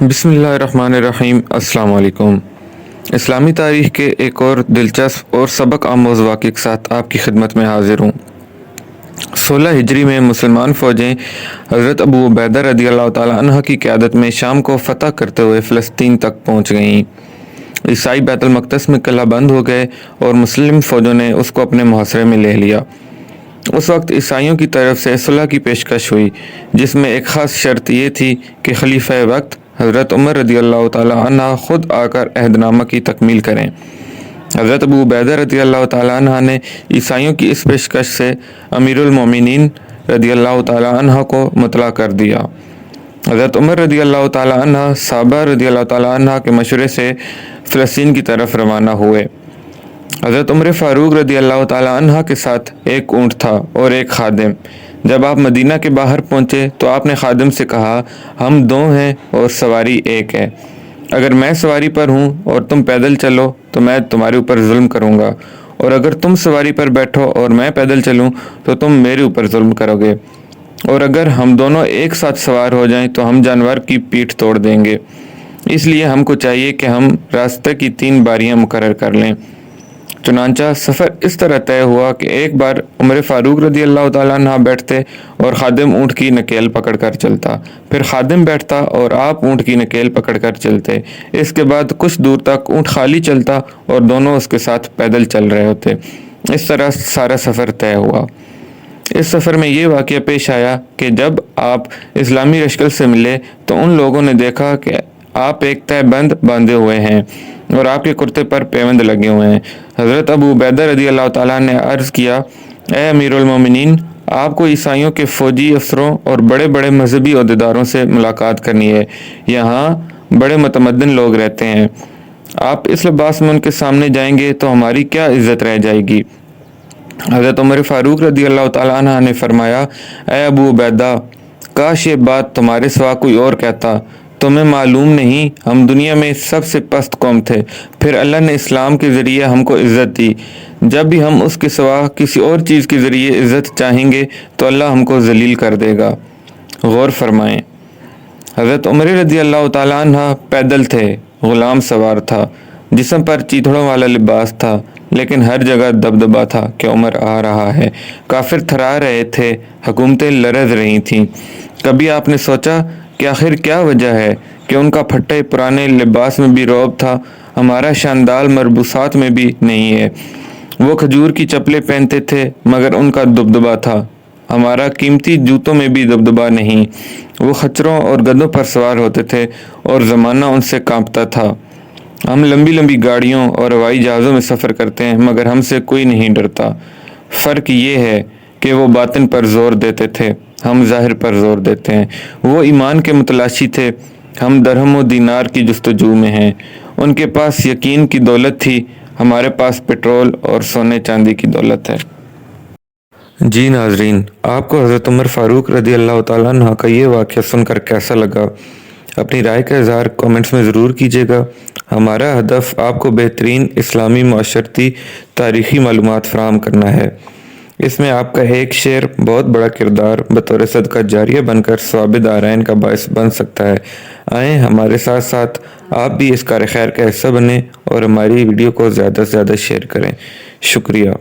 बिस्मिल्लाहिर्रहमानिर्रहीम। अस्सलाम वालेकुम। इस्लामी तारीख़ के एक और दिलचस्प और सबक आमोज़ वाक़े के साथ आपकी खिदमत में हाज़िर हूँ। 16 हिजरी में मुसलमान फ़ौजें हज़रत अबू उबैदा रज़ियल्लाहु ताला अन्हु की क़यादत में शाम को फ़तह करते हुए फ़लस्तीन तक पहुँच गईं। ईसाई बैतुल मक़दस में किलाबंद हो गए और मुस्लिम फ़ौजों ने उसको अपने मुहासरे में ले लिया। उस वक्त ईसाइयों की तरफ से सुलह की पेशकश हुई, जिसमें एक ख़ास शर्त ये थी कि खलीफा वक्त हज़रत उमर रज़ियल्लाहु ताला अन्हु ख़ुद आकर अहदनामा की तकमील करें। हज़रत अबू उबैदा रज़ियल्लाहु ताला अन्हु ने ईसाइयों की इस पेशकश से अमीरुल मोमिनीन रज़ियल्लाहु ताला अन्हु को मुतला कर दिया। हज़रत उमर रज़ियल्लाहु ताला अन्हु साहबा रज़ियल्लाहु ताला अन्हु के मशवरे से फ़लस्तीन की तरफ रवाना हुए। हज़रत उमर फ़ारूक रज़ियल्लाहु ताला अन्हु के साथ एक ऊँट था और एक खादिम। जब आप मदीना के बाहर पहुँचे तो आपने खादिम से कहा, हम दो हैं और सवारी एक है। अगर मैं सवारी पर हूँ और तुम पैदल चलो तो मैं तुम्हारे ऊपर जुल्म करूँगा, और अगर तुम सवारी पर बैठो और मैं पैदल चलूँ तो तुम मेरे ऊपर जुल्म करोगे, और अगर हम दोनों एक साथ सवार हो जाएं तो हम जानवर की पीठ तोड़ देंगे। इसलिए हमको चाहिए कि हम रास्ते की 3 बारियां मुकर्रर कर लें। चुनांचा सफ़र इस तरह तय हुआ कि एक बार उमर फ़ारूक रज़ियल्लाहु ताला अन्हु बैठते और खादिम ऊँट की नकेल पकड़ कर चलता, फिर खादिम बैठता और आप ऊँट की नकेल पकड़ कर चलते। इसके बाद कुछ दूर तक ऊँट खाली चलता और दोनों उसके साथ पैदल चल रहे होते। इस तरह सारा सफ़र तय हुआ। इस सफ़र में ये वाक़या पेश आया कि जब आप इस्लामी लश्कर से मिले तो उन लोगों ने देखा कि आप एक तहबंद बांधे हुए हैं और आपके कुर्ते पर पेवंद लगे हुए हैं। हज़रत अबू उबैदा रज़ियल्लाहु ताला ने अर्ज़ किया, ए अमीरुल मोमिनीन, आपको ईसाइयों के फ़ौजी अफसरों और बड़े बड़े मजहबी अहदेदारों से मुलाकात करनी है। यहाँ बड़े मतमद्दिन लोग रहते हैं। आप इस लिबास में उनके सामने जाएंगे तो हमारी क्या इज़्ज़त रह जाएगी। हज़रत उमर फ़ारूक रज़ियल्लाहु ताला अन्हु ने फरमाया, ए अबू उबैदा, काश ये बात तुम्हारे सिवा कोई और कहता। तुम्हें मालूम नहीं, हम दुनिया में सबसे पस्त कौम थे, फिर अल्लाह ने इस्लाम के ज़रिए हमको इज़्ज़त दी। जब भी हम उसके सिवा किसी और चीज़ के ज़रिए इज़्ज़त चाहेंगे तो अल्लाह हमको ज़लील कर देगा। गौर फरमाएँ। हज़रत उमर रज़ियल्लाहु ताला अन्हु पैदल थे, ग़ुलाम सवार था, जिस्म पर चीथड़ों वाला लिबास था, लेकिन हर जगह दबदबा था कि उमर आ रहा है। काफिर थरा रहे थे, हुकूमतें लरज़ रही थीं। कभी आपने सोचा कि आखिर क्या वजह है कि उनका फटे पुराने लिबास में भी रौब था, हमारा शानदार मरबूसात में भी नहीं है। वो खजूर की चप्पलें पहनते थे मगर उनका दबदबा था, हमारा कीमती जूतों में भी दबदबा नहीं। वो खच्चरों और गधों पर सवार होते थे और ज़माना उनसे कांपता था। हम लंबी लंबी गाड़ियों और हवाई जहाज़ों में सफ़र करते हैं मगर हमसे कोई नहीं डरता। फ़र्क ये है कि वो बातिन पर ज़ोर देते थे, हम ज़ाहिर पर ज़ोर देते हैं। वो ईमान के मुतलाशी थे, हम दरहम व दीनार की जुस्तजू में हैं। उनके पास यकीन की दौलत थी, हमारे पास पेट्रोल और सोने चांदी की दौलत है। जी नाज़रीन, आपको हज़रत उमर फ़ारूक रज़ियल्लाहु ताला अन्हु का ये वाक़या सुनकर कैसा लगा? अपनी राय का इज़हार कमेंट्स में ज़रूर कीजिएगा। हमारा हदफ आपको बेहतरीन इस्लामी माशरती तारीख़ी मालूमात फ़राहम करना है। इसमें आपका एक शेयर बहुत बड़ा किरदार बतौर सदका जारिया बनकर सवाब दारैन का बायस बन सकता है। आएँ हमारे साथ साथ आप भी इस कार खैर का हिस्सा बने और हमारी वीडियो को ज़्यादा से ज़्यादा शेयर करें। शुक्रिया।